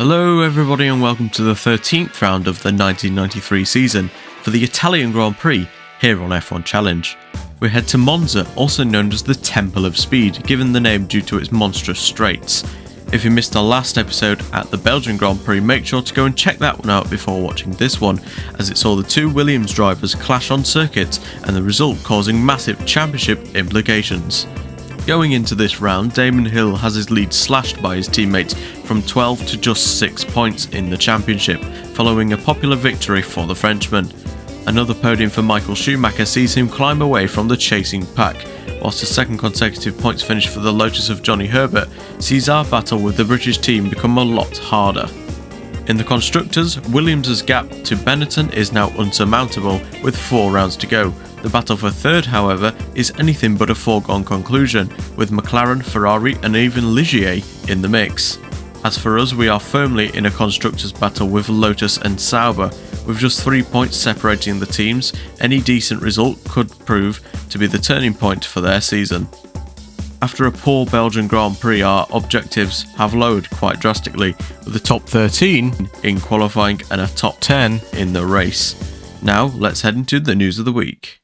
Hello everybody and welcome to the 13th round of the 1993 season for the Italian Grand Prix here on F1 Challenge. We head to Monza, also known as the Temple of Speed, given the name due to its monstrous straights. If you missed our last episode at the Belgian Grand Prix, make sure to go and check that one out before watching this one, as it saw the two Williams drivers clash on circuit and the result causing massive championship implications. Going into this round, Damon Hill has his lead slashed by his teammates from 12 to just 6 points in the championship, following a popular victory for the Frenchman. Another podium for Michael Schumacher sees him climb away from the chasing pack, whilst a second consecutive points finish for the Lotus of Johnny Herbert sees our battle with the British team become a lot harder. In the Constructors, Williams' gap to Benetton is now unsurmountable with 4 rounds to go. The battle for third, however, is anything but a foregone conclusion, with McLaren, Ferrari and even Ligier in the mix. As for us, we are firmly in a Constructors battle with Lotus and Sauber. With just 3 points separating the teams, any decent result could prove to be the turning point for their season. After a poor Belgian Grand Prix, our objectives have lowered quite drastically, with the top 13 in qualifying and a top 10 in the race. Now, let's head into the news of the week.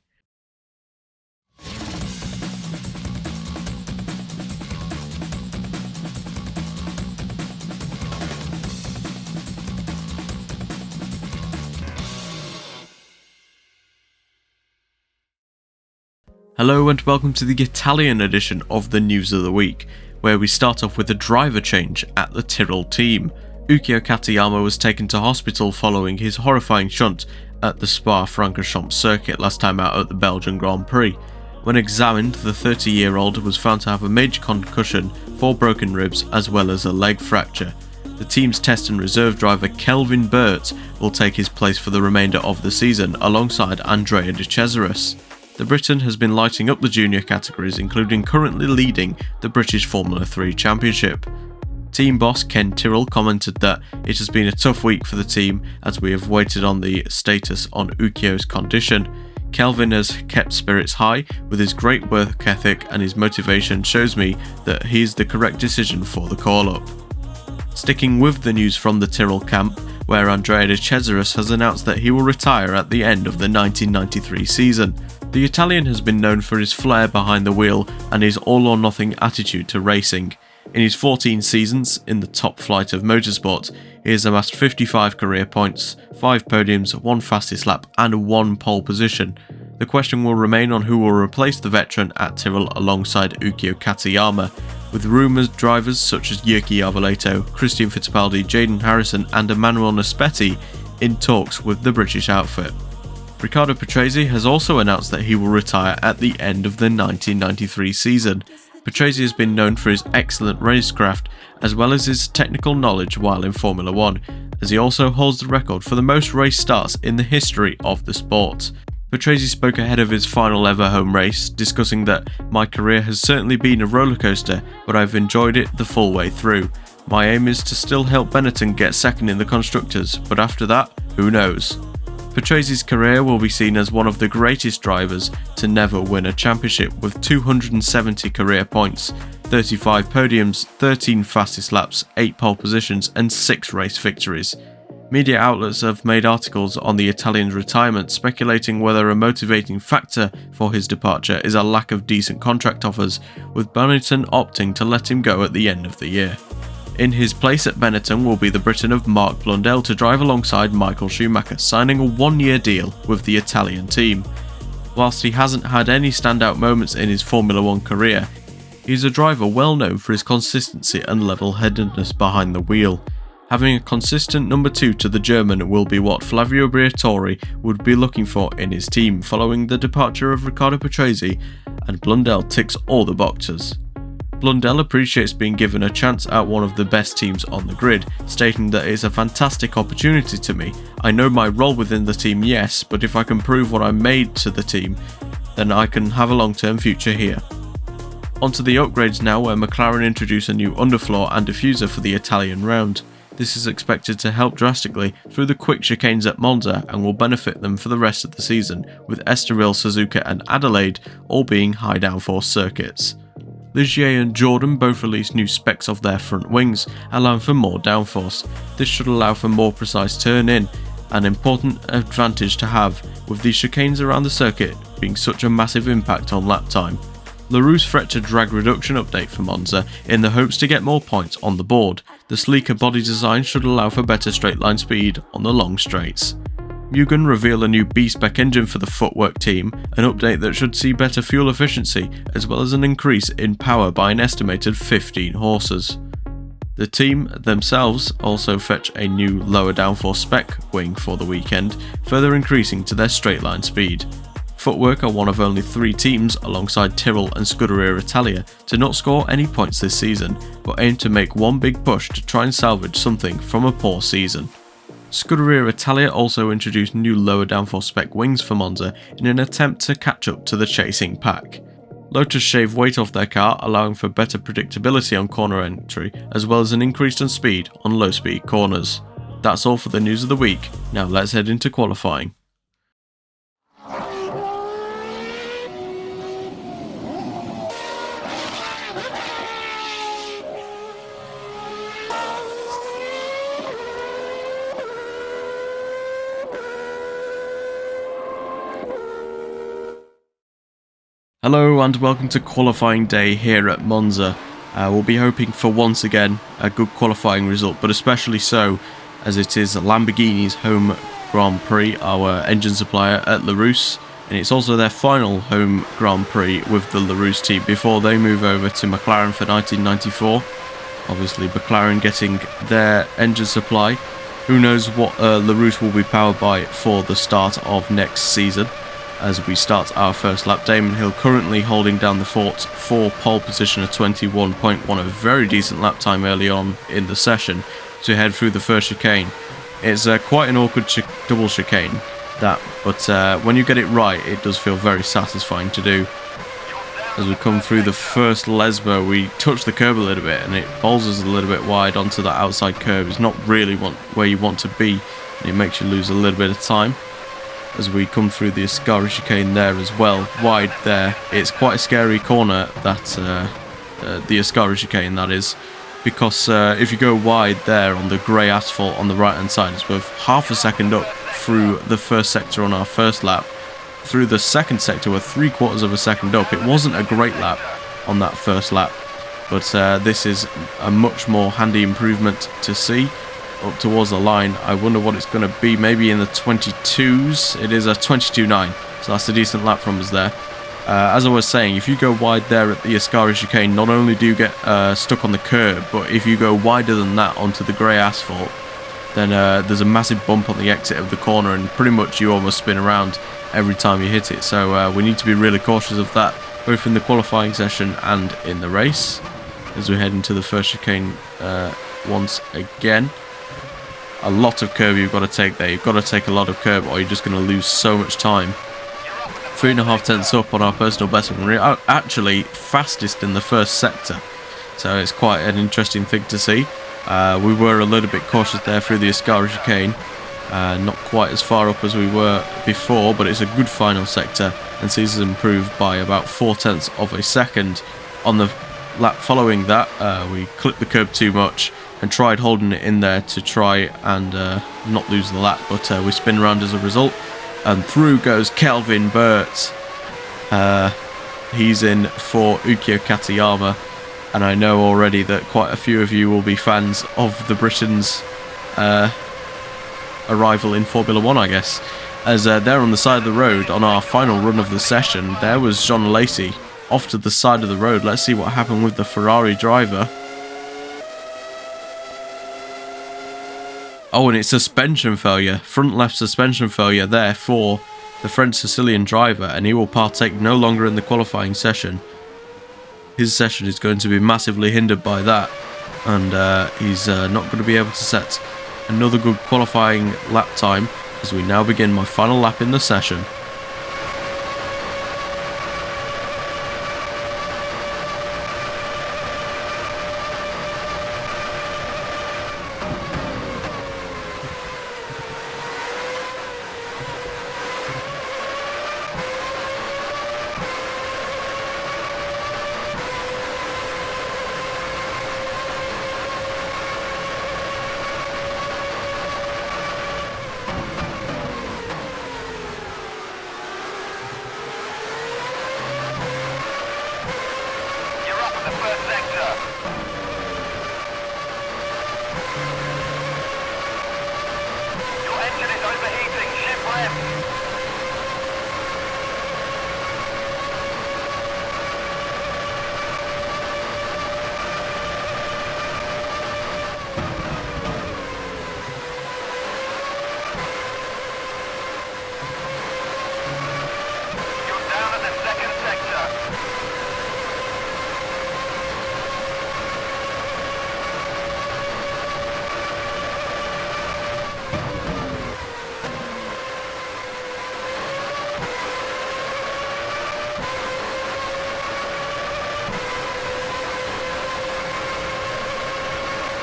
Hello and welcome to the Italian edition of the News of the Week, where we start off with a driver change at the Tyrrell team. Ukyo Katayama was taken to hospital following his horrifying shunt at the Spa-Francorchamps circuit last time out at the Belgian Grand Prix. When examined, the 30-year-old was found to have a major concussion, 4 broken ribs as well as a leg fracture. The team's test and reserve driver Kelvin Burt will take his place for the remainder of the season alongside Andrea De Cesaris. The Briton has been lighting up the junior categories, including currently leading the British Formula 3 Championship. Team boss Ken Tyrrell commented that it has been a tough week for the team as we have waited on the status on Ukyo's condition. Kelvin has kept spirits high with his great work ethic, and his motivation shows me that he is the correct decision for the call-up. Sticking with the news from the Tyrrell camp, where Andrea De Cesaris has announced that he will retire at the end of the 1993 season. The Italian has been known for his flair behind the wheel and his all-or-nothing attitude to racing. In his 14 seasons in the top flight of motorsport, he has amassed 55 career points, 5 podiums, 1 fastest lap and 1 pole position. The question will remain on who will replace the veteran at Tyrrell alongside Ukyo Katayama, with rumoured drivers such as Yuki Arboleto, Christian Fittipaldi, Jaden Harrison and Emmanuel Naspetti in talks with the British outfit. Riccardo Patrese has also announced that he will retire at the end of the 1993 season. Patrese has been known for his excellent racecraft as well as his technical knowledge while in Formula 1, as he also holds the record for the most race starts in the history of the sport. Patrese spoke ahead of his final ever home race, discussing that "My career has certainly been a rollercoaster, but I've enjoyed it the full way through. My aim is to still help Benetton get second in the Constructors, but after that, who knows?" Patrese's career will be seen as one of the greatest drivers to never win a championship, with 270 career points, 35 podiums, 13 fastest laps, 8 pole positions and 6 race victories. Media outlets have made articles on the Italian's retirement, speculating whether a motivating factor for his departure is a lack of decent contract offers, with Benetton opting to let him go at the end of the year. In his place at Benetton will be the Briton of Mark Blundell to drive alongside Michael Schumacher, signing a 1-year deal with the Italian team. Whilst he hasn't had any standout moments in his Formula 1 career, he's a driver well known for his consistency and level-headedness behind the wheel. Having a consistent number 2 to the German will be what Flavio Briatore would be looking for in his team following the departure of Riccardo Patrese, and Blundell ticks all the boxes. Blundell appreciates being given a chance at one of the best teams on the grid, stating that it's a fantastic opportunity to me. I know my role within the team, yes, but if I can prove what I made to the team, then I can have a long-term future here. Onto the upgrades now, where McLaren introduce a new underfloor and diffuser for the Italian round. This is expected to help drastically through the quick chicanes at Monza and will benefit them for the rest of the season, with Estoril, Suzuka and Adelaide all being high downforce circuits. Ligier and Jordan both released new specs of their front wings, allowing for more downforce. This should allow for more precise turn-in, an important advantage to have, with these chicanes around the circuit being such a massive impact on lap time. LaRousse fetched a drag reduction update for Monza in the hopes to get more points on the board. The sleeker body design should allow for better straight line speed on the long straights. Mugen revealed a new B-spec engine for the footwork team, an update that should see better fuel efficiency as well as an increase in power by an estimated 15 horses. The team themselves also fetch a new lower downforce spec wing for the weekend, further increasing to their straight line speed. Footwork are one of only 3 teams alongside Tyrrell and Scuderia Italia to not score any points this season, but aim to make one big push to try and salvage something from a poor season. Scuderia Italia also introduced new lower downforce spec wings for Monza in an attempt to catch up to the chasing pack. Lotus shaved weight off their car, allowing for better predictability on corner entry, as well as an increase in speed on low speed corners. That's all for the news of the week. Now let's head into qualifying. Hello and welcome to qualifying day here at Monza. We'll be hoping for once again a good qualifying result, but especially so as it is Lamborghini's home Grand Prix, our engine supplier at LaRousse, and it's also their final home Grand Prix with the LaRousse team before they move over to McLaren for 1994. Obviously McLaren getting their engine supply. Who knows what LaRousse will be powered by for the start of next season. As we start our first lap, Damon Hill currently holding down the fort for pole position at 21.1, a very decent lap time early on in the session to head through the first chicane. It's quite an awkward double chicane, but when you get it right, it does feel very satisfying to do. As we come through the first Lesbo, we touch the curb a little bit and it bowls us a little bit wide onto that outside curb. It's not really where you want to be, and it makes you lose a little bit of time. As we come through the Ascari chicane there as well, wide there. It's quite a scary corner, that the Ascari chicane that is, because if you go wide there on the grey asphalt on the right hand side, it's worth half a second up through the first sector on our first lap. Through the second sector we're 3/4 of a second up. It wasn't a great lap on that first lap, but this is a much more handy improvement to see. Up towards the line, I wonder what it's going to be, maybe in the 22s. It is a 22.9, so that's a decent lap from us there. As I was saying, if you go wide there at the Ascari chicane, not only do you get stuck on the curb, but if you go wider than that onto the grey asphalt, then there's a massive bump on the exit of the corner, and pretty much you almost spin around every time you hit it. So we need to be really cautious of that, both in the qualifying session and in the race. As we head into the first chicane once again. A lot of curb you've got to take there. You've got to take a lot of curb or you're just going to lose so much time. 3.5 tenths up on our personal best, and we're actually fastest in the first sector. So it's quite an interesting thing to see. We were a little bit cautious there through the Ascari chicane. Not quite as far up as we were before, but it's a good final sector and sees us improve by about 4/10 of a second. On the lap following that, we clipped the curb too much and tried holding it in there to try and not lose the lap, but we spin around as a result, and through goes Kelvin Burt. He's in for Ukyo Katayama, and I know already that quite a few of you will be fans of the Britain's arrival in Formula 1, I guess. As there on the side of the road on our final run of the session, there was John Lacey off to the side of the road. Let's see what happened with the Ferrari driver. Oh, and it's suspension failure. Front left suspension failure there for the French Sicilian driver, and he will partake no longer in the qualifying session. His session is going to be massively hindered by that, and he's not going to be able to set another good qualifying lap time as we now begin my final lap in the session.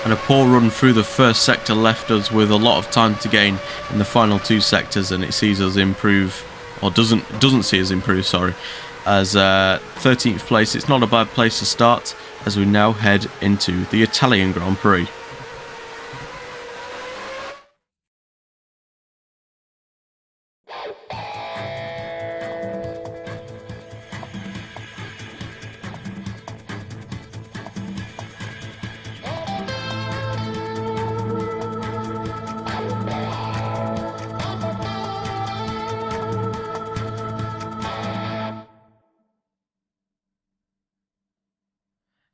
And a poor run through the first sector left us with a lot of time to gain in the final two sectors, and it sees us improve, or doesn't see us improve, sorry, as 13th place. It's not a bad place to start as we now head into the Italian Grand Prix.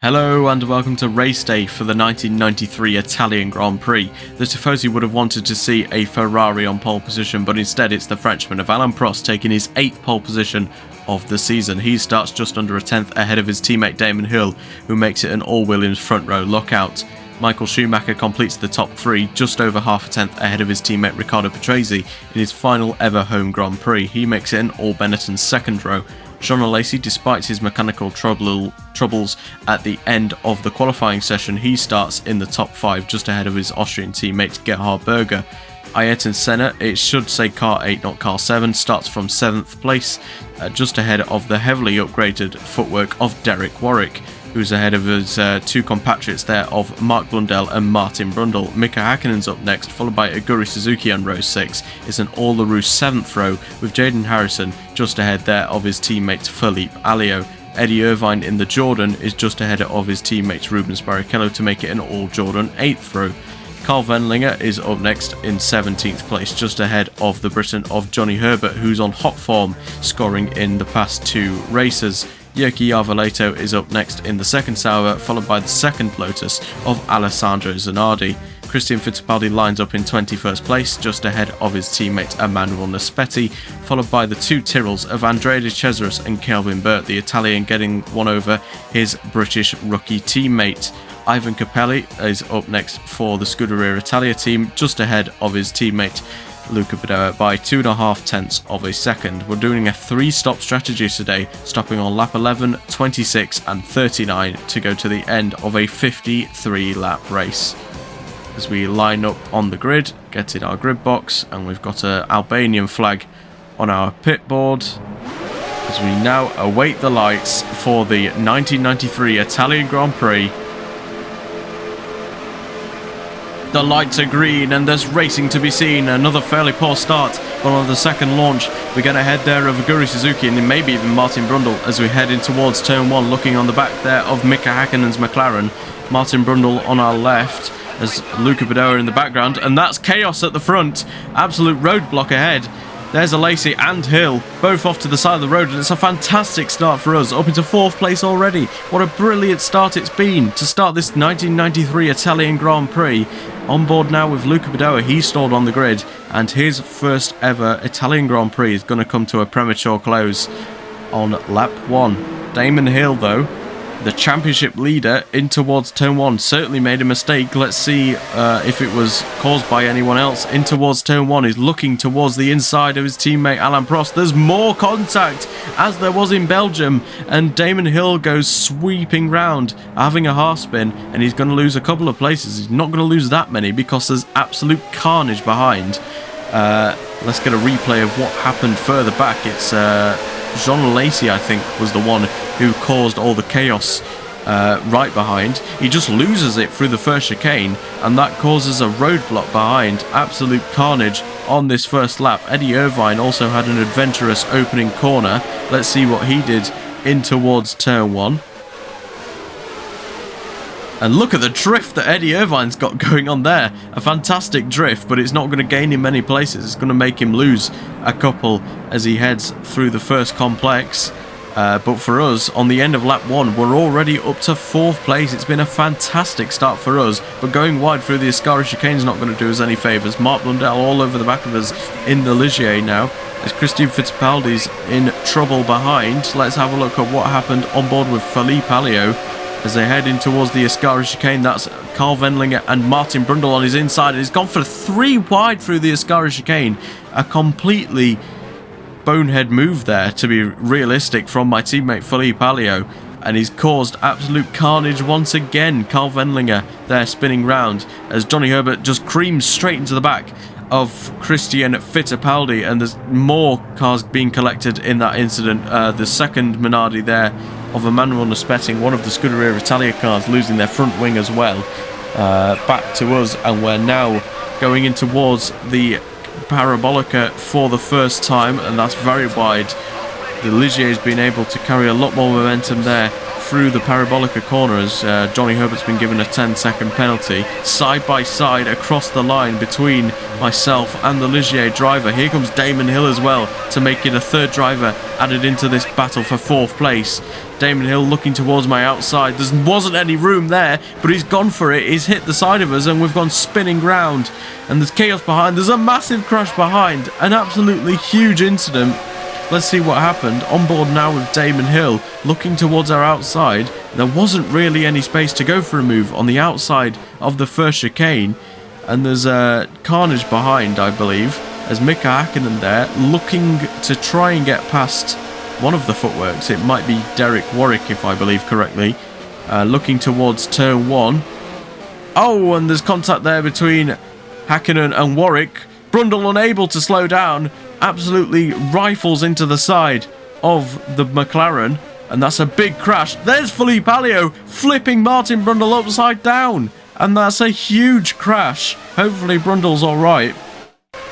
Hello and welcome to race day for the 1993 Italian Grand Prix. The Tifosi would have wanted to see a Ferrari on pole position, but instead it's the Frenchman of Alain Prost taking his 8th pole position of the season. He starts just under a 10th ahead of his teammate Damon Hill, who makes it an all-Williams front row lockout. Michael Schumacher completes the top 3, just over half a tenth ahead of his teammate Riccardo Patrese in his final ever home Grand Prix. He makes it an all Benetton second row. Jean Alesi, despite his mechanical troubles at the end of the qualifying session, he starts in the top 5, just ahead of his Austrian teammate Gerhard Berger. Ayrton Senna, it should say car 8 not car 7, starts from 7th place, just ahead of the heavily upgraded footwork of Derek Warwick, who's ahead of his two compatriots there of Mark Blundell and Martin Brundle. Mika Häkkinen's up next, followed by Aguri Suzuki on row 6. It's an all-the-roo 7th row, with Jaden Harrison just ahead there of his teammate Felipe Alio. Eddie Irvine in the Jordan is just ahead of his teammates Rubens Barrichello to make it an all-Jordan 8th row. Carl Wendlinger is up next in 17th place, just ahead of the Briton of Johnny Herbert, who's on hot form, scoring in the past 2 races. Yerky Arvoleto is up next in the second Sauber, followed by the second Lotus of Alessandro Zanardi. Christian Fittipaldi lines up in 21st place, just ahead of his teammate Emmanuel Naspetti, followed by the 2 Tyrrells of Andrea De Cesaris and Kelvin Burt, the Italian getting one over his British rookie teammate. Ivan Capelli is up next for the Scuderia Italia team, just ahead of his teammate Luca Badoer by 2.5 tenths of a second. We're doing a 3-stop strategy today, stopping on lap 11, 26 and 39 to go to the end of a 53 lap race. As we line up on the grid, get in our grid box, and we've got an Albanian flag on our pit board as we now await the lights for the 1993 Italian Grand Prix. The lights are green and there's racing to be seen. Another fairly poor start, but on the second launch we get ahead there of Aguri Suzuki and maybe even Martin Brundle as we head in towards turn 1, looking on the back there of Mika Häkkinen's McLaren. Martin Brundle on our left as Luca Badoer in the background, and that's chaos at the front. Absolute roadblock ahead. There's Alesi and Hill, both off to the side of the road, and it's a fantastic start for us, up into 4th place already. What a brilliant start it's been to start this 1993 Italian Grand Prix. On board now with Luca Badoer, he's stalled on the grid, and his first ever Italian Grand Prix is going to come to a premature close on lap 1. Damon Hill, though, the championship leader, in towards turn 1, certainly made a mistake. Let's see if it was caused by anyone else. In towards turn 1, he's looking towards the inside of his teammate Alain Prost. There's more contact, as there was in Belgium, and Damon Hill goes sweeping round, having a half spin, and he's going to lose a couple of places. He's not going to lose that many because there's absolute carnage behind. Let's get a replay of what happened further back. It's Jean Alesi, I think, was the one who caused all the chaos right behind. He just loses it through the first chicane, and that causes a roadblock behind. Absolute carnage on this first lap. Eddie Irvine also had an adventurous opening corner. Let's see what he did in towards turn 1. And look at the drift that Eddie Irvine's got going on there. A fantastic drift, but it's not going to gain him many places. It's going to make him lose a couple as he heads through the first complex. But for us, on the end of lap 1, we're already up to 4th place. It's been a fantastic start for us, but going wide through the Ascari chicane is not going to do us any favours. Mark Blundell all over the back of us in the Ligier now, as Christian Fittipaldi's in trouble behind. Let's have a look at what happened on board with Felipe Alio as they head in towards the Ascari chicane. That's Carl Wendlinger and Martin Brundle on his inside, and he's gone for 3 wide through the Ascari chicane. A completely bonehead move there, to be realistic, from my teammate Felipe Alio, and he's caused absolute carnage once again. Carl Wendlinger there spinning round as Johnny Herbert just creams straight into the back of Christian Fittipaldi, and there's more cars being collected in that incident. The second Minardi there of Emmanuel Naspetti, one of the Scuderia Italia cars, losing their front wing as well. Back to us, and we're now going in towards the Parabolica for the first time, and that's very wide. The Ligier has been able to carry a lot more momentum there through the Parabolica corner as Johnny Herbert's been given a 10-second penalty. Side by side across the line between myself and the Ligier driver. Here comes Damon Hill as well to make it a third driver added into this battle for 4th place. Damon Hill looking towards my outside. There wasn't any room there, but he's gone for it. He's hit the side of us and we've gone spinning round. And there's chaos behind. There's a massive crash behind. An absolutely huge incident. Let's see what happened. On board now with Damon Hill, looking towards our outside. There wasn't really any space to go for a move on the outside of the first chicane. And there's a carnage behind, I believe, as Mika Hakkinen there, looking to try and get past one of the footworks. It might be Derek Warwick, if I believe correctly. Looking towards turn 1. Oh, and there's contact there between Hakkinen and Warwick. Brundle unable to slow down, absolutely rifles into the side of the McLaren, and that's a big crash. There's Felipe Alio flipping Martin Brundle upside down, and that's a huge crash. Hopefully Brundle's alright,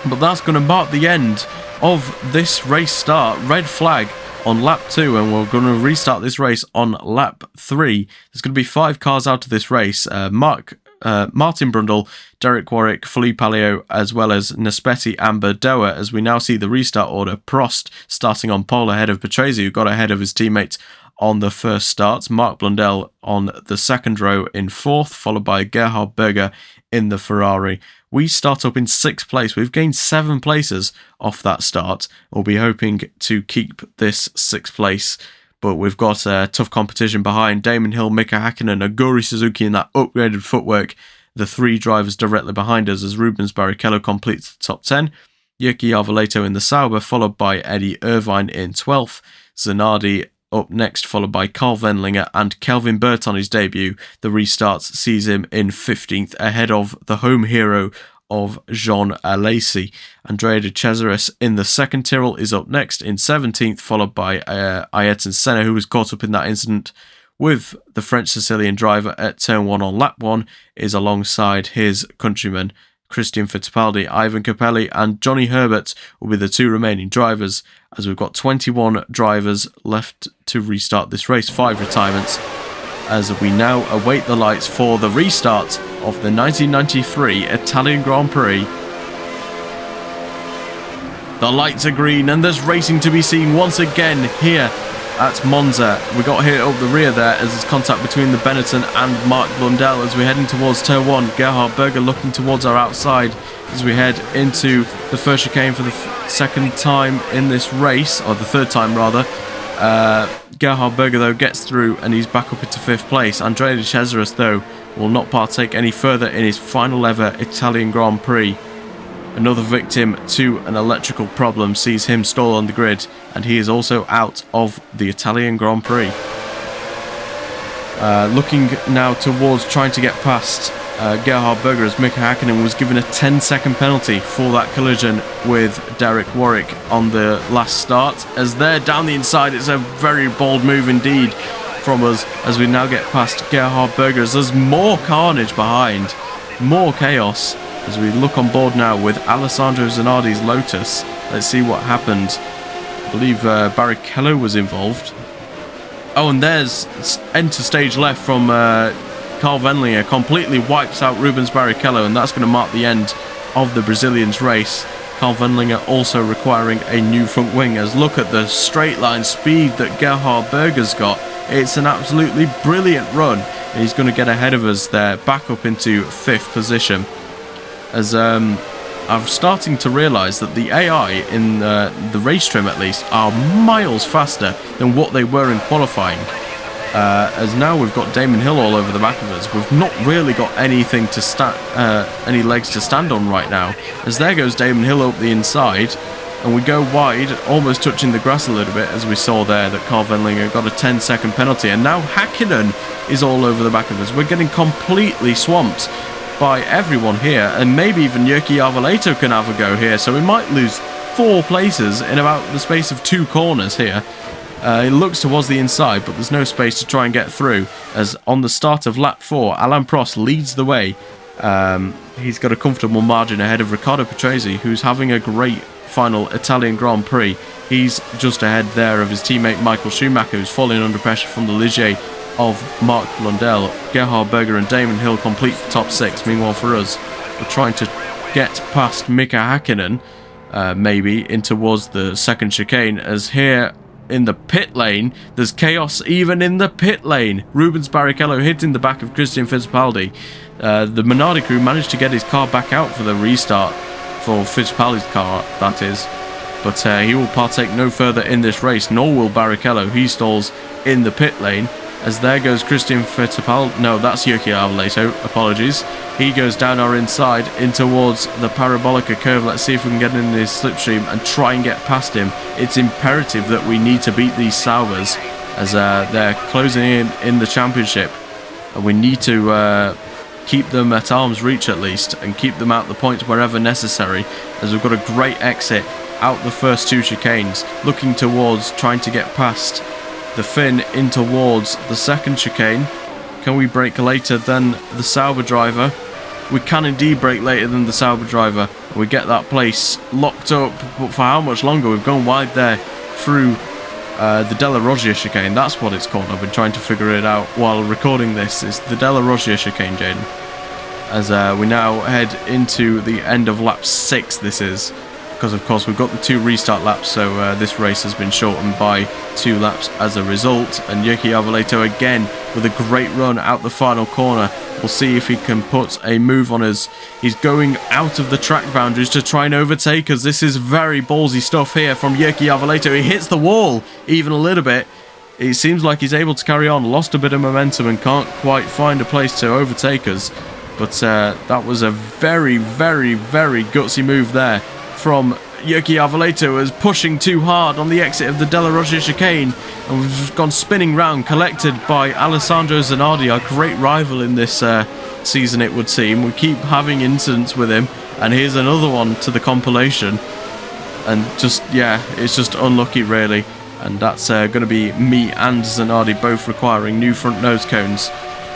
but that's going to mark the end of this race start. Red flag on lap 2, and we're going to restart this race on lap 3. There's going to be 5 cars out of this race. Martin Brundle, Derek Warwick, Felipe Alio, as well as Naspetti and Berdoa, as we now see the restart order. Prost starting on pole ahead of Patrese, who got ahead of his teammates on the first start. Mark Blundell on the second row in 4th, followed by Gerhard Berger in the Ferrari. We start up in 6th place. We've gained 7 places off that start. We'll be hoping to keep this 6th place, but we've got tough competition behind. Damon Hill, Mika Hakkinen, Aguri Suzuki in that upgraded footwork. The 3 drivers directly behind us as Rubens Barrichello completes the top 10. Yuki Arvoleto in the Sauber, followed by Eddie Irvine in 12th. Zanardi up next, followed by Carl Wendlinger and Kelvin Burt on his debut. The restart sees him in 15th, ahead of the home hero of Jean Alesi. Andrea de Cesaris in the second Tyrrell is up next in 17th, followed by Ayrton Senna, who was caught up in that incident with the French Sicilian driver at turn 1 on lap 1, is alongside his countrymen Christian Fittipaldi, Ivan Capelli and Johnny Herbert will be the 2 remaining drivers, as we've got 21 drivers left to restart this race, 5 retirements, as we now await the lights for the restart of the 1993 Italian Grand Prix. The lights are green and there's racing to be seen once again here at Monza. We got hit up the rear there as there's contact between the Benetton and Mark Blundell as we're heading towards turn 1. Gerhard Berger looking towards our outside as we head into the first chicane for the second time in this race, or the third time rather. Gerhard Berger though gets through and he's back up into 5th place. Andrea de Cesaris though will not partake any further in his final ever Italian Grand Prix. Another victim to an electrical problem sees him stall on the grid, and he is also out of the Italian Grand Prix. Looking now towards trying to get past Gerhard Berger, as Mika Hakkinen was given a 10-second penalty for that collision with Derek Warwick on the last start. As they're down the inside, it's a very bold move indeed from us as we now get past Gerhard Berger. There's more carnage behind, more chaos. As we look on board now with Alessandro Zanardi's Lotus. Let's see what happened. I believe Barrichello was involved. Oh, and there's enter stage left from Carl Wendlinger completely wipes out Rubens Barrichello, and that's going to mark the end of the Brazilian's race. Carl Wendlinger also requiring a new front wing, as look at the straight line speed that Gerhard Berger's got. It's an absolutely brilliant run, and he's going to get ahead of us there, back up into 5th position. As I'm starting to realise that the AI in the race trim at least are miles faster than what they were in qualifying. As now we've got Damon Hill all over the back of us. We've not really got anything to any legs to stand on right now. As there goes Damon Hill up the inside, and we go wide, almost touching the grass a little bit, as we saw there that Carl Wendlinger got a 10-second penalty, and now Häkkinen is all over the back of us. We're getting completely swamped by everyone here, and maybe even Jyrki Arveleto can have a go here, so we might lose 4 places in about the space of 2 corners here. It looks towards the inside, but there's no space to try and get through, as on the start of lap 4, Alain Prost leads the way. He's got a comfortable margin ahead of Riccardo Patrese, who's having a great final Italian Grand Prix. He's just ahead there of his teammate Michael Schumacher, who's falling under pressure from the Ligier of Mark Blundell. Gerhard Berger and Damon Hill complete the top 6. Meanwhile for us, we're trying to get past Mika Häkkinen, maybe in towards the second chicane, as here in the pit lane, there's chaos even in the pit lane. Rubens Barrichello hitting the back of Christian Fittipaldi. The Minardi crew managed to get his car back out for the restart, for Fittipaldi's car, that is. But he will partake no further in this race, nor will Barrichello. He stalls in the pit lane, as there goes Christian Fittipaldi. No, that's Jyrki Arveleto, apologies. He goes down our inside in towards the Parabolica curve. Let's see if we can get in his slipstream and try and get past him. It's imperative that we need to beat these Saubers, as they're closing in the championship, and we need to keep them at arm's reach at least, and keep them out the points wherever necessary, as we've got a great exit out the first 2 chicanes, looking towards trying to get past the Finn in towards the second chicane. Can we brake later than the Sauber driver? We can indeed brake later than the Sauber driver. We get that place locked up, but for how much longer? We've gone wide there through the Della Roggia chicane. That's what it's called. I've been trying to figure it out while recording this. It's the Della Roggia chicane, Jaden. As we now head into the end of lap 6, this is. Because of course we've got the 2 restart laps, so this race has been shortened by 2 laps as a result. And Jyrki Arveleto again with a great run out the final corner. We'll see if he can put a move on us. He's going out of the track boundaries to try and overtake us. This is very ballsy stuff here from Jyrki Arveleto. He hits the wall even a little bit. It seems like he's able to carry on, lost a bit of momentum and can't quite find a place to overtake us. But that was a very, very, very gutsy move there from Jyrki Arveleto, as pushing too hard on the exit of the Della Roggia chicane, and we've gone spinning round, collected by Alessandro Zanardi, our great rival in this season it would seem. We keep having incidents with him, and here's another one to the compilation, and just, yeah, it's just unlucky really. And that's going to be me and Zanardi both requiring new front nose cones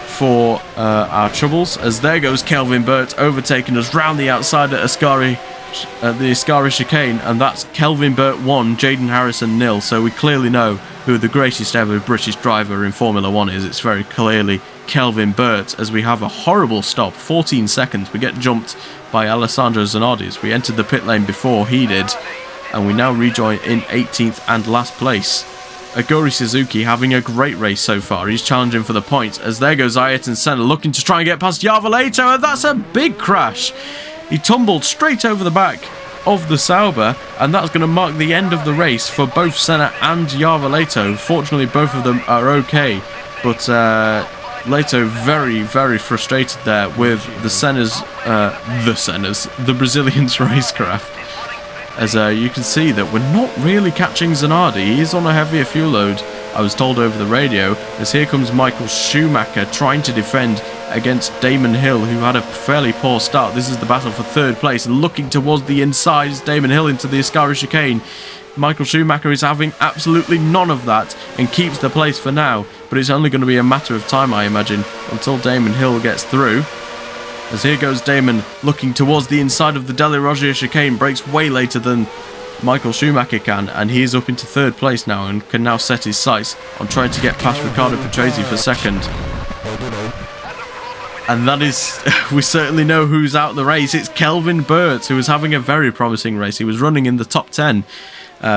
for our troubles, as there goes Kelvin Burt overtaking us round the outside at the Ascari chicane, and that's Kelvin Burt 1, Jaden Harrison 0. So we clearly know who the greatest ever British driver in Formula 1 is. It's very clearly Kelvin Burt, as we have a horrible stop, 14 seconds. We get jumped by Alessandro Zanardi as we entered the pit lane before he did, and we now rejoin in 18th and last place. Aguri Suzuki having a great race so far. He's challenging for the points, as there goes Ayrton Senna looking to try and get past Arveleto, and that's a big crash. He tumbled straight over the back of the Sauber, and that's going to mark the end of the race for both Senna and Arveleto. Fortunately, both of them are okay, but Leto very, very frustrated there with the Brazilians racecraft. As you can see that we're not really catching Zanardi. He's on a heavier fuel load, I was told over the radio, as here comes Michael Schumacher trying to defend against Damon Hill, who had a fairly poor start. This is the battle for 3rd place, and looking towards the inside is Damon Hill into the Ascari chicane. Michael Schumacher is having absolutely none of that and keeps the place for now, but it's only going to be a matter of time, I imagine, until Damon Hill gets through. As here goes Damon looking towards the inside of the Della Roggia chicane, brakes way later than Michael Schumacher can, and he is up into 3rd place now and can now set his sights on trying to get past Riccardo Patrese for 2nd. And that is, we certainly know who's out the race. It's Kelvin Burt, who was having a very promising race. He was running in the top 10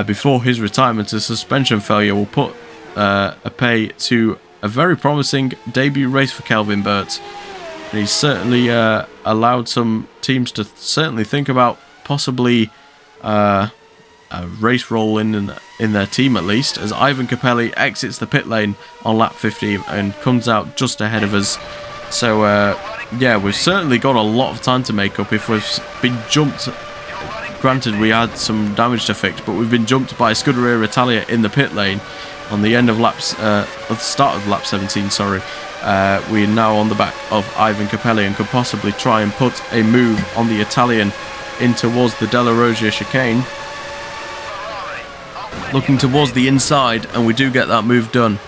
before his retirement. A suspension failure will put a pay to a very promising debut race for Kelvin Burt. And he's certainly allowed some teams to certainly think about possibly a race roll in their team at least, as Ivan Capelli exits the pit lane on lap 15 and comes out just ahead of us. So, yeah, we've certainly got a lot of time to make up if we've been jumped. Granted, we had some damage to fix, but we've been jumped by Scuderia Italia in the pit lane on the end of laps, at the start of lap 17, sorry. We're now on the back of Ivan Capelli and could possibly try and put a move on the Italian in towards the Della Rosia chicane. Looking towards the inside, and we do get that move done.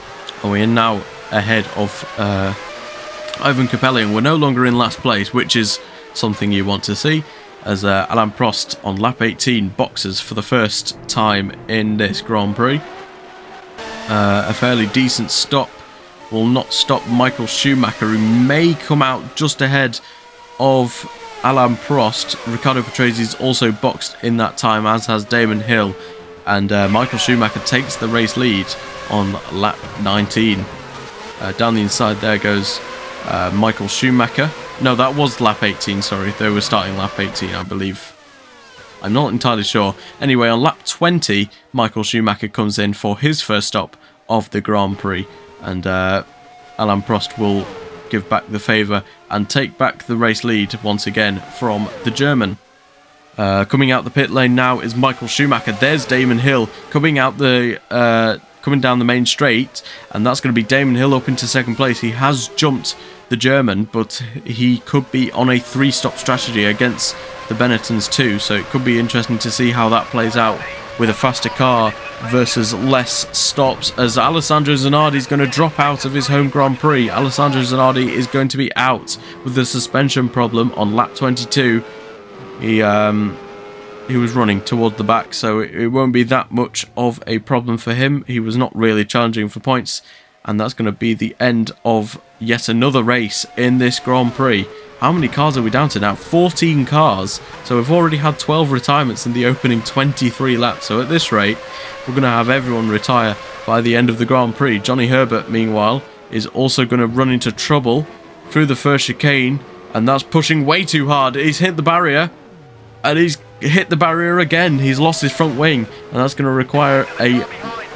And we are now ahead of Ivan Capelli, and we're no longer in last place, which is something you want to see, as Alain Prost on lap 18 boxes for the first time in this Grand Prix. A fairly decent stop will not stop Michael Schumacher, who may come out just ahead of Alain Prost. Riccardo Patrese also boxed in that time, as has Damon Hill, and Michael Schumacher takes the race lead on lap 19. Down the inside there goes Michael Schumacher. No, that was lap 18, sorry. They were starting lap 18, I believe. I'm not entirely sure. Anyway, on lap 20, Michael Schumacher comes in for his first stop of the Grand Prix. And Alain Prost will give back the favour and take back the race lead once again from the German. Coming out the pit lane now is Michael Schumacher. There's Damon Hill coming out coming down the main straight, and that's going to be Damon Hill up into second place. He has jumped the German, but he could be on a 3-stop strategy against the Benettons too, so it could be interesting to see how that plays out with a faster car versus less stops, as Alessandro Zanardi is going to drop out of his home Grand Prix. Alessandro Zanardi is going to be out with the suspension problem on lap 22. He was running toward the back, so it won't be that much of a problem for him. He was not really challenging for points, and that's going to be the end of yet another race in this Grand Prix. How many cars are we down to now? 14 cars. So we've already had 12 retirements in the opening 23 laps. So at this rate, we're going to have everyone retire by the end of the Grand Prix. Johnny Herbert, meanwhile, is also going to run into trouble through the first chicane, and that's pushing way too hard. He's hit the barrier, and he's hit the barrier again. He's lost his front wing, and that's going to require a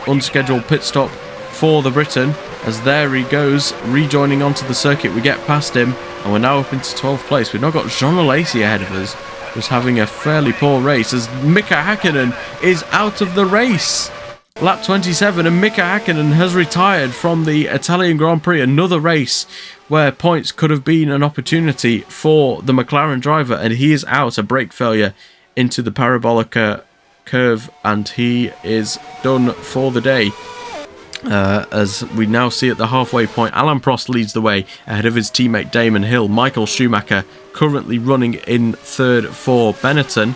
unscheduled pit stop for the Briton, as there he goes, rejoining onto the circuit. We get past him, and we're now up into 12th place. We've now got Jean Alesi ahead of us, who's having a fairly poor race, as Mika Hakkinen is out of the race. Lap 27, and Mika Hakkinen has retired from the Italian Grand Prix, another race where points could have been an opportunity for the McLaren driver, and he is out, a brake failure into the parabolic curve, and he is done for the day. As we now see at the halfway point, Alain Prost leads the way ahead of his teammate Damon Hill. Michael Schumacher currently running in third for Benetton.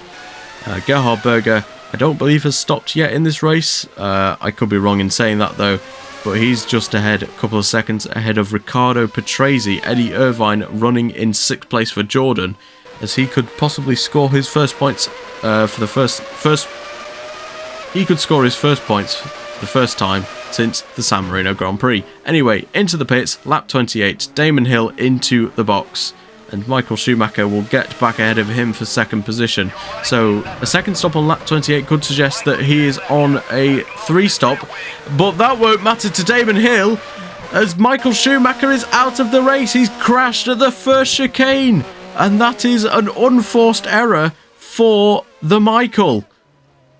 Gerhard Berger, I don't believe, has stopped yet in this race. I could be wrong in saying that though, but he's just ahead, a couple of seconds ahead of Riccardo Patrese. Eddie Irvine running in 6th place for Jordan, as he could possibly score his first points for the first. He could score his first points for the first time since the San Marino Grand Prix. Anyway, into the pits, lap 28, Damon Hill into the box, and Michael Schumacher will get back ahead of him for second position. So a second stop on lap 28 could suggest that he is on a 3-stop, but that won't matter to Damon Hill, as Michael Schumacher is out of the race. He's crashed at the first chicane, and that is an unforced error for the Michael.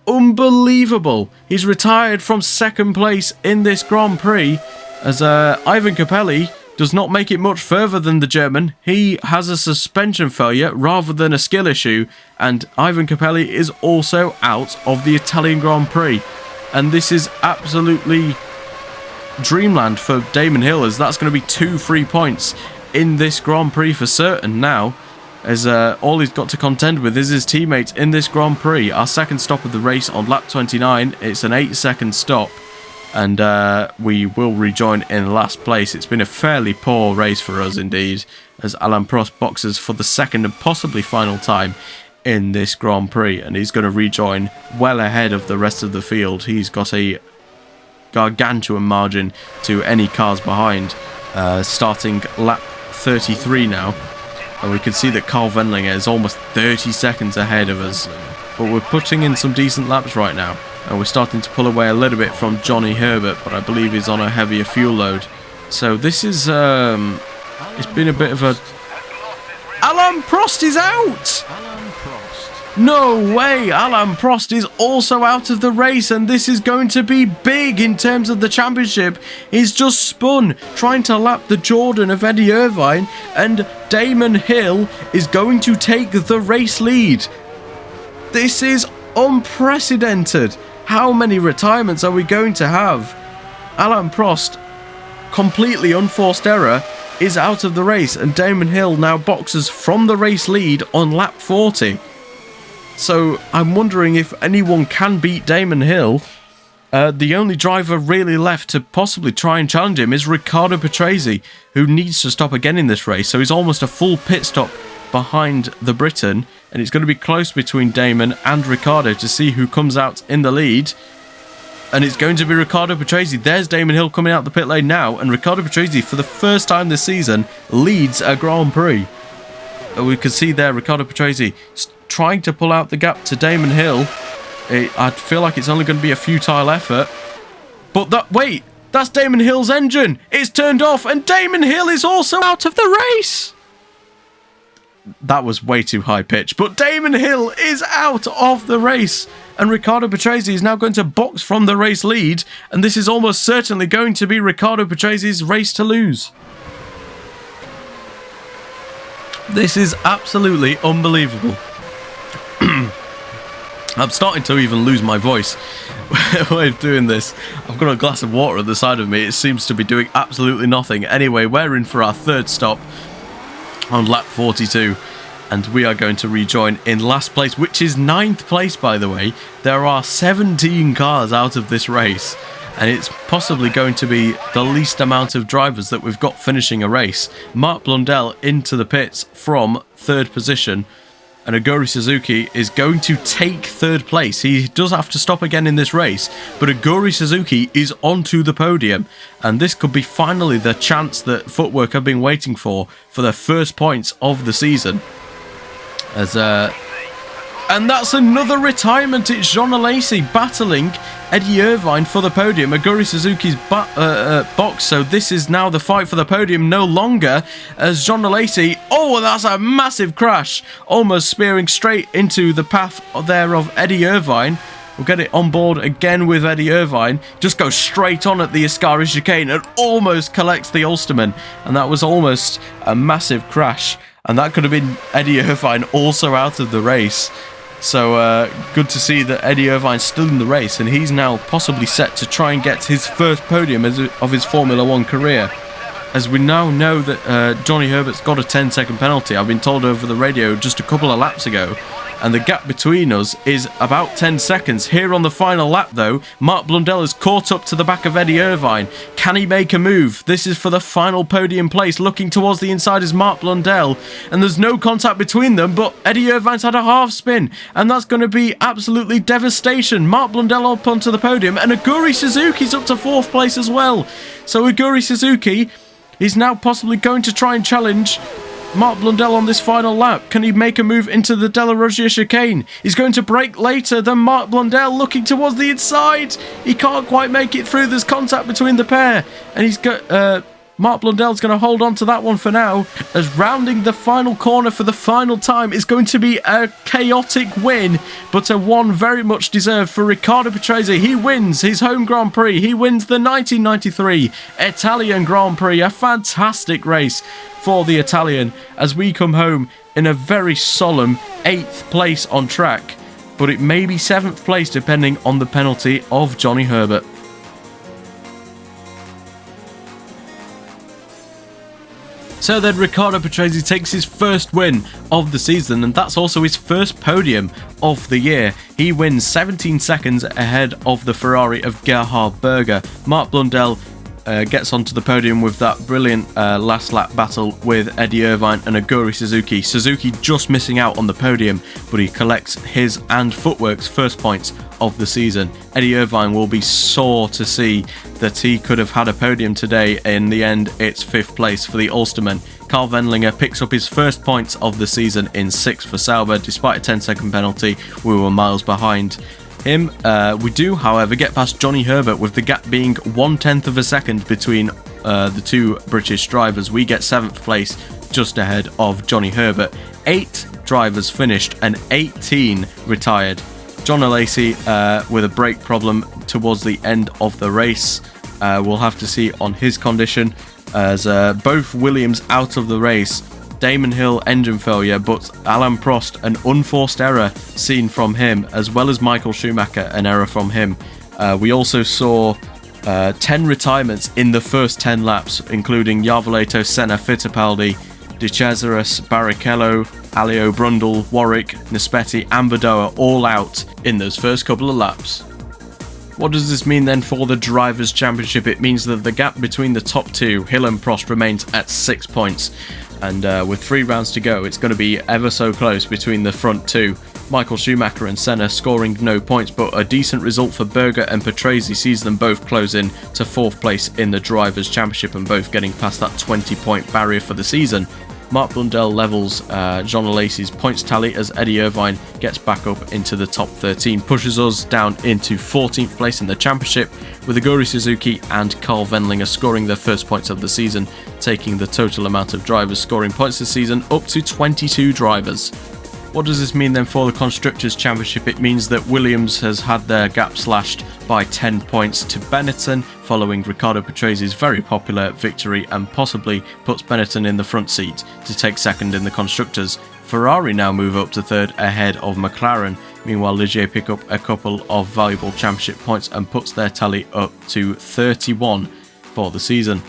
Unbelievable. He's retired from second place in this Grand Prix, as Ivan Capelli does not make it much further than the German. He has a suspension failure rather than a skill issue, and Ivan Capelli is also out of the Italian Grand Prix. And this is absolutely dreamland for Damon Hill, as that's going to be 2 free points in this Grand Prix for certain now, as all he's got to contend with is his teammates in this Grand Prix. Our second stop of the race on lap 29, it's an 8-second stop, and we will rejoin in last place. It's been a fairly poor race for us indeed, as Alain Prost boxes for the second and possibly final time in this Grand Prix, and he's going to rejoin well ahead of the rest of the field. He's got a gargantuan margin to any cars behind, starting lap 33 now, and we can see that Carl Wendlinger is almost 30 seconds ahead of us, but we're putting in some decent laps right now, and we're starting to pull away a little bit from Johnny Herbert, but I believe he's on a heavier fuel load. So this is it's been a bit of a... Alain Prost is out! No way! Alain Prost is also out of the race, and this is going to be big in terms of the championship. He's just spun, trying to lap the Jordan of Eddie Irvine, and Damon Hill is going to take the race lead. This is unprecedented. How many retirements are we going to have? Alain Prost, completely unforced error, is out of the race, and Damon Hill now boxes from the race lead on lap 40. So I'm wondering if anyone can beat Damon Hill. The only driver really left to possibly try and challenge him is Riccardo Patrese, who needs to stop again in this race. So he's almost a full pit stop behind the Briton, and it's going to be close between Damon and Riccardo to see who comes out in the lead. And it's going to be Riccardo Patrese. There's Damon Hill coming out the pit lane now, and Riccardo Patrese, for the first time this season, leads a Grand Prix. We can see there Riccardo Patrese trying to pull out the gap to Damon Hill. I feel like it's only going to be a futile effort. But that's Damon Hill's engine. It's turned off, and Damon Hill is also out of the race. That was way too high pitch, but Damon Hill is out of the race, and Riccardo Patrese is now going to box from the race lead, and this is almost certainly going to be Riccardo Patrese's race to lose. This is absolutely unbelievable. I'm starting to even lose my voice way of doing this. I've got a glass of water at the side of me. It seems to be doing absolutely nothing. Anyway, we're in for our third stop on lap 42, and we are going to rejoin in last place, which is 9th place, by the way. There are 17 cars out of this race, and it's possibly going to be the least amount of drivers that we've got finishing a race. Mark Blundell into the pits from 3rd position, and Aguri Suzuki is going to take 3rd place. He does have to stop again in this race, but Aguri Suzuki is onto the podium, and this could be finally the chance that Footwork have been waiting for their first points of the season. And that's another retirement. It's Jean Alesi battling Eddie Irvine for the podium. Aguri Suzuki's box, so this is now the fight for the podium no longer, as Jean Alesi, oh, that's a massive crash, almost spearing straight into the path there of Eddie Irvine. We'll get it on board again with Eddie Irvine. Just goes straight on at the Ascari chicane and almost collects the Ulsterman, and that was almost a massive crash, and that could have been Eddie Irvine also out of the race. So good to see that Eddie Irvine's still in the race, and he's now possibly set to try and get his first podium of his Formula 1 career. As we now know that Johnny Herbert's got a 10-second penalty. I've been told over the radio just a couple of laps ago, and the gap between us is about 10 seconds. Here on the final lap, though, Mark Blundell has caught up to the back of Eddie Irvine. Can he make a move? This is for the final podium place. Looking towards the inside is Mark Blundell, and there's no contact between them, but Eddie Irvine's had a half spin, and that's going to be absolutely devastation. Mark Blundell up onto the podium, and Aguri Suzuki's up to 4th place as well. So Aguri Suzuki is now possibly going to try and challenge Mark Blundell on this final lap. Can he make a move into the Della Roggia chicane? He's going to brake later than Mark Blundell, looking towards the inside. He can't quite make it through. There's contact between the pair, and he's got Mark Blundell's going to hold on to that one for now, as rounding the final corner for the final time is going to be a chaotic win, but a one very much deserved for Riccardo Patrese. He wins his home Grand Prix. He wins the 1993 Italian Grand Prix. A fantastic race for the Italian, as we come home in a very solemn 8th place on track, but it may be 7th place depending on the penalty of Johnny Herbert. So then Riccardo Patrese takes his first win of the season, and that's also his first podium of the year. He wins 17 seconds ahead of the Ferrari of Gerhard Berger. Mark Blundell gets onto the podium with that brilliant last lap battle with Eddie Irvine and Aguri Suzuki. Suzuki just missing out on the podium, but he collects his and Footwork's first points of the season. Eddie Irvine will be sore to see that he could have had a podium today. In the end, it's 5th place for the Ulsterman. Carl Wendlinger picks up his first points of the season in 6th for Sauber. Despite a 10-second penalty, we were miles behind him. We do, however, get past Johnny Herbert, with the gap being 1/10 of a second between the two British drivers. We get 7th place, just ahead of Johnny Herbert. 8 drivers finished and 18 retired. John Alesi with a brake problem towards the end of the race. We'll have to see on his condition, as both Williams out of the race. Damon Hill engine failure, but Alain Prost an unforced error seen from him, as well as Michael Schumacher an error from him. We also saw 10 retirements in the first 10 laps, including Yarvoleto, Senna, Fittipaldi, De Cesaris, Barrichello, Alio, Brundle, Warwick, Nispetti and Badoa all out in those first couple of laps. What does this mean then for the Drivers' Championship? It means that the gap between the top two, Hill and Prost, remains at 6 points. And with 3 rounds to go, it's going to be ever so close between the front two. Michael Schumacher and Senna scoring no points, but a decent result for Berger and Patrese sees them both close in to 4th place in the Drivers' Championship and both getting past that 20-point barrier for the season. Mark Blundell levels John Alesi's points tally as Eddie Irvine gets back up into the top 13, pushes us down into 14th place in the championship, with Aguri Suzuki and Carl Wendlinger scoring their first points of the season, taking the total amount of drivers scoring points this season up to 22 drivers. What does this mean then for the Constructors' Championship? It means that Williams has had their gap slashed by 10 points to Benetton, following Riccardo Patrese's very popular victory, and possibly puts Benetton in the front seat to take 2nd in the Constructors. Ferrari now move up to 3rd ahead of McLaren. Meanwhile, Ligier pick up a couple of valuable championship points and puts their tally up to 31 for the season.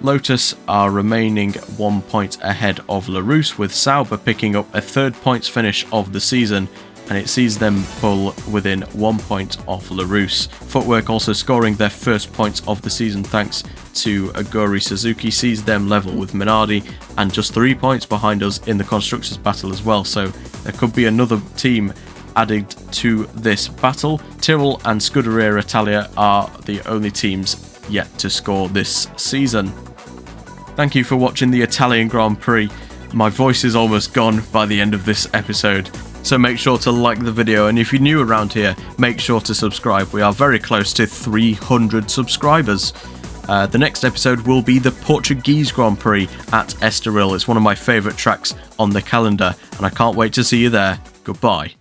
Lotus are remaining 1 point ahead of Larousse, with Sauber picking up a 3rd points finish of the season, and it sees them pull within 1 point off Larousse. Footwork also scoring their first points of the season thanks to Aguri Suzuki, sees them level with Minardi and just 3 points behind us in the Constructors battle as well, so there could be another team added to this battle. Tyrrell and Scuderia Italia are the only teams yet to score this season. Thank you for watching the Italian Grand Prix. My voice is almost gone by the end of this episode, so make sure to like the video, and if you're new around here, make sure to subscribe. We are very close to 300 subscribers. The next episode will be the Portuguese Grand Prix at Estoril. It's one of my favourite tracks on the calendar, and I can't wait to see you there. Goodbye.